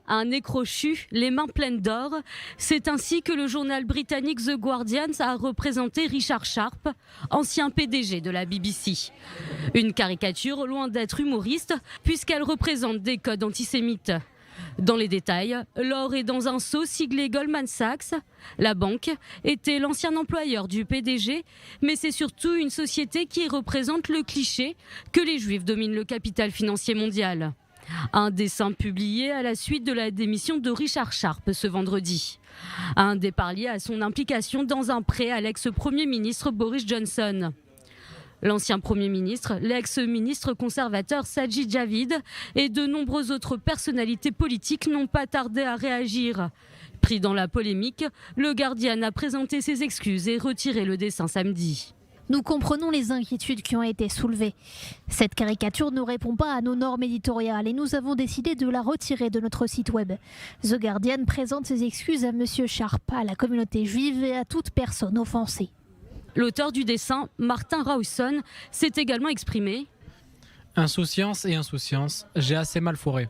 un nez crochu, les mains pleines d'or. C'est ainsi que le journal britannique The Guardian a représenté Richard Sharp, ancien PDG de la BBC. Une caricature loin d'être humoriste, puisqu'elle représente des codes antisémites. Dans les détails, l'or est dans un seau siglé Goldman Sachs. La banque était l'ancien employeur du PDG, mais c'est surtout une société qui représente le cliché que les Juifs dominent le capital financier mondial. Un dessin publié à la suite de la démission de Richard Sharp ce vendredi. Un départ lié à son implication dans un prêt à l'ex-premier ministre Boris Johnson. L'ancien Premier ministre, l'ex-ministre conservateur Sajid Javid et de nombreuses autres personnalités politiques n'ont pas tardé à réagir. Pris dans la polémique, le Guardian a présenté ses excuses et retiré le dessin samedi. Nous comprenons les inquiétudes qui ont été soulevées. Cette caricature ne répond pas à nos normes éditoriales et nous avons décidé de la retirer de notre site web. The Guardian présente ses excuses à M. Sharp, à la communauté juive et à toute personne offensée. L'auteur du dessin, Martin Rawson, s'est également exprimé. Insouciance et insouciance, j'ai assez mal fourré.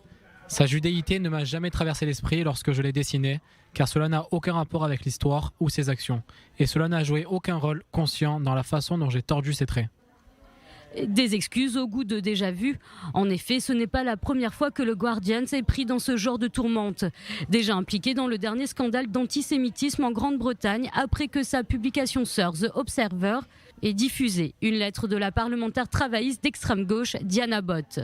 Sa judéité ne m'a jamais traversé l'esprit lorsque je l'ai dessiné, car cela n'a aucun rapport avec l'histoire ou ses actions. Et cela n'a joué aucun rôle conscient dans la façon dont j'ai tordu ses traits. Des excuses au goût de déjà-vu. En effet, ce n'est pas la première fois que le Guardian s'est pris dans ce genre de tourmente. Déjà impliqué dans le dernier scandale d'antisémitisme en Grande-Bretagne après que sa publication sœur The Observer ait diffusé une lettre de la parlementaire travailliste d'extrême gauche Diana Bott.